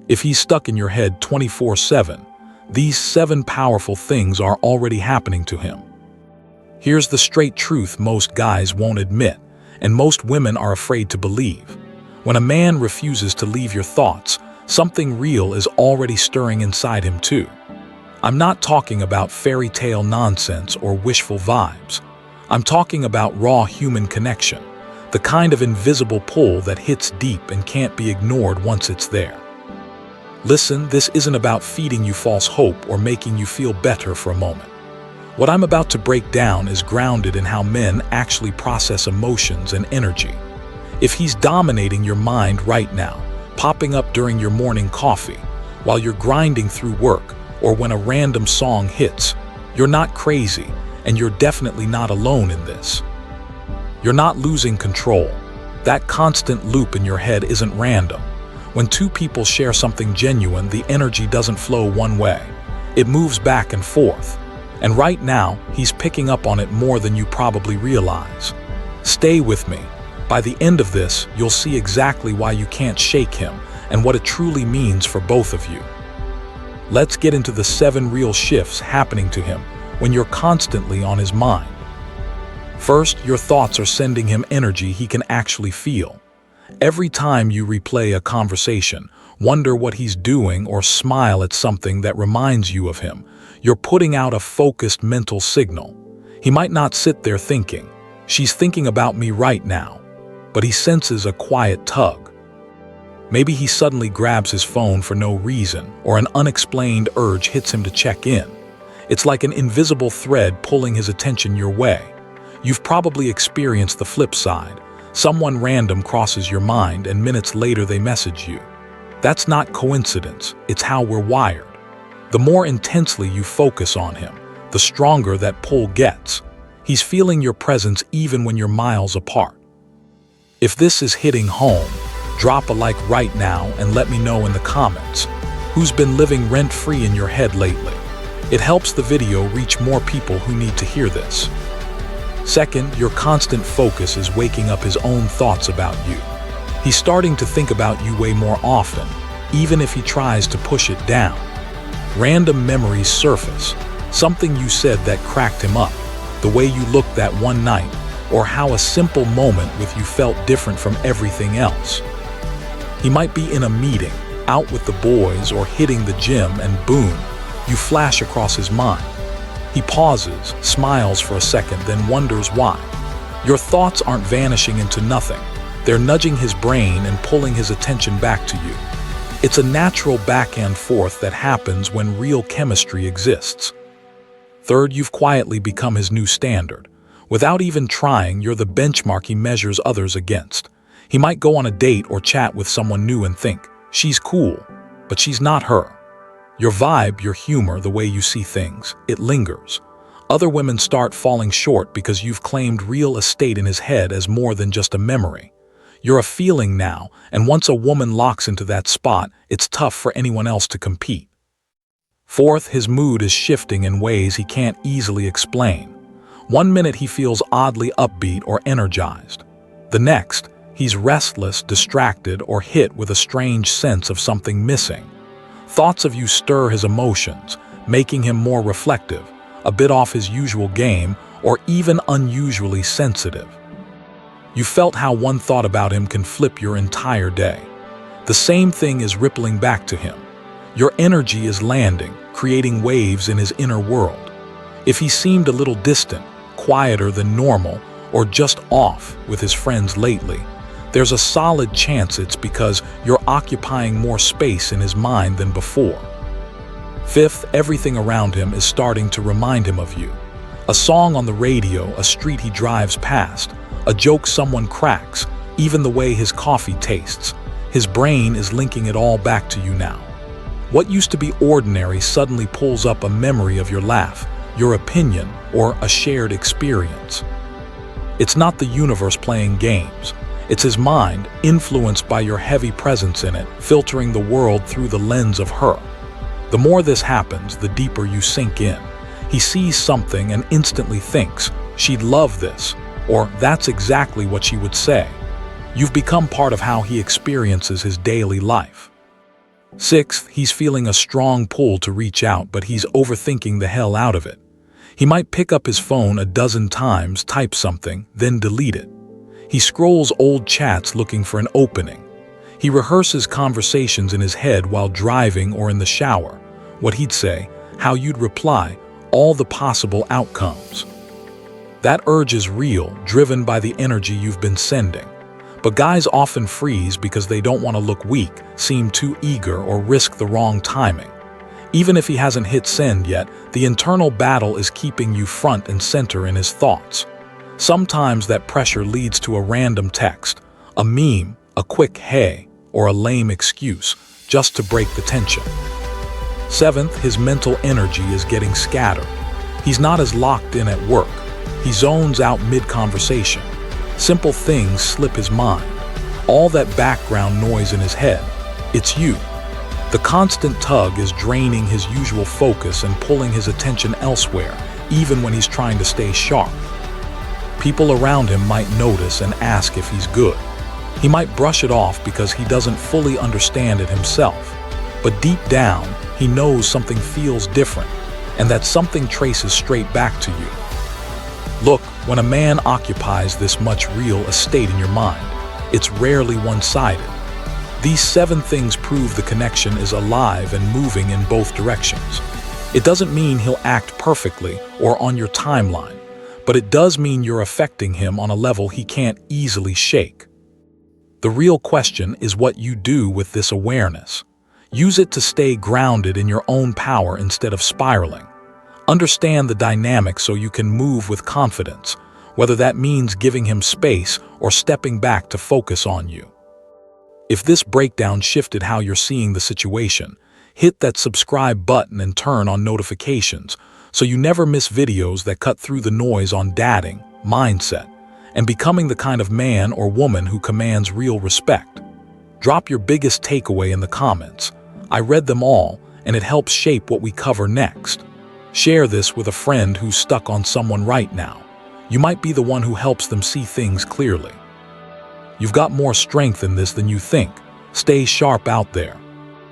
If he's stuck in your head 24/7, these 7 powerful things are already happening to him. Here's the straight truth most guys won't admit, and most women are afraid to believe. When a man refuses to leave your thoughts, something real is already stirring inside him too. I'm not talking about fairy tale nonsense or wishful vibes. I'm talking about raw human connection, the kind of invisible pull that hits deep and can't be ignored once it's there. Listen, this isn't about feeding you false hope or making you feel better for a moment. What I'm about to break down is grounded in how men actually process emotions and energy. If he's dominating your mind right now, popping up during your morning coffee, while you're grinding through work, or when a random song hits, you're not crazy, and you're definitely not alone in this. You're not losing control. That constant loop in your head isn't random. When 2 people share something genuine, the energy doesn't flow one way. It moves back and forth. And right now, he's picking up on it more than you probably realize. Stay with me. By the end of this, you'll see exactly why you can't shake him and what it truly means for both of you. Let's get into the 7 real shifts happening to him when you're constantly on his mind. First, your thoughts are sending him energy he can actually feel. Every time you replay a conversation, wonder what he's doing, or smile at something that reminds you of him, you're putting out a focused mental signal. He might not sit there thinking, "She's thinking about me right now," but he senses a quiet tug. Maybe he suddenly grabs his phone for no reason, or an unexplained urge hits him to check in. It's like an invisible thread pulling his attention your way. You've probably experienced the flip side. Someone random crosses your mind and minutes later they message you. That's not coincidence, it's how we're wired. The more intensely you focus on him, the stronger that pull gets. He's feeling your presence even when you're miles apart. If this is hitting home, drop a like right now and let me know in the comments who's been living rent-free in your head lately. It helps the video reach more people who need to hear this. Second, your constant focus is waking up his own thoughts about you. He's starting to think about you way more often, even if he tries to push it down. Random memories surface, something you said that cracked him up, the way you looked that one night, or how a simple moment with you felt different from everything else. He might be in a meeting, out with the boys, or hitting the gym, and boom, you flash across his mind. He pauses, smiles for a second, then wonders why. Your thoughts aren't vanishing into nothing. They're nudging his brain and pulling his attention back to you. It's a natural back and forth that happens when real chemistry exists. Third, you've quietly become his new standard. Without even trying, you're the benchmark he measures others against. He might go on a date or chat with someone new and think, "She's cool," but she's not her. Your vibe, your humor, the way you see things, it lingers. Other women start falling short because you've claimed real estate in his head as more than just a memory. You're a feeling now, and once a woman locks into that spot, it's tough for anyone else to compete. Fourth, his mood is shifting in ways he can't easily explain. One minute he feels oddly upbeat or energized. The next, he's restless, distracted, or hit with a strange sense of something missing. Thoughts of you stir his emotions, making him more reflective, a bit off his usual game, or even unusually sensitive. You felt how one thought about him can flip your entire day. The same thing is rippling back to him. Your energy is landing, creating waves in his inner world. If he seemed a little distant, quieter than normal, or just off with his friends lately, there's a solid chance it's because you're occupying more space in his mind than before. Fifth, everything around him is starting to remind him of you. A song on the radio, a street he drives past, a joke someone cracks, even the way his coffee tastes. His brain is linking it all back to you now. What used to be ordinary suddenly pulls up a memory of your laugh, your opinion, or a shared experience. It's not the universe playing games. It's his mind, influenced by your heavy presence in it, filtering the world through the lens of her. The more this happens, the deeper you sink in. He sees something and instantly thinks, "She'd love this," or "That's exactly what she would say." You've become part of how he experiences his daily life. Sixth, he's feeling a strong pull to reach out, but he's overthinking the hell out of it. He might pick up his phone a dozen times, type something, then delete it. He scrolls old chats looking for an opening. He rehearses conversations in his head while driving or in the shower. What he'd say, how you'd reply, all the possible outcomes. That urge is real, driven by the energy you've been sending. But guys often freeze because they don't want to look weak, seem too eager, or risk the wrong timing. Even if he hasn't hit send yet, the internal battle is keeping you front and center in his thoughts. Sometimes that pressure leads to a random text, a meme, a quick hey, or a lame excuse, just to break the tension. Seventh, his mental energy is getting scattered. He's not as locked in at work. He zones out mid-conversation. Simple things slip his mind. All that background noise in his head, it's you. The constant tug is draining his usual focus and pulling his attention elsewhere, even when he's trying to stay sharp. People around him might notice and ask if he's good. He might brush it off because he doesn't fully understand it himself. But deep down, he knows something feels different, and that something traces straight back to you. Look, when a man occupies this much real estate in your mind, it's rarely one-sided. These 7 things prove the connection is alive and moving in both directions. It doesn't mean he'll act perfectly or on your timeline, but it does mean you're affecting him on a level he can't easily shake. The real question is what you do with this awareness. Use it to stay grounded in your own power instead of spiraling. Understand the dynamic so you can move with confidence, whether that means giving him space or stepping back to focus on you. If this breakdown shifted how you're seeing the situation, hit that subscribe button and turn on notifications so you never miss videos that cut through the noise on dating, mindset, and becoming the kind of man or woman who commands real respect. Drop your biggest takeaway in the comments. I read them all, and it helps shape what we cover next. Share this with a friend who's stuck on someone right now. You might be the one who helps them see things clearly. You've got more strength in this than you think. Stay sharp out there.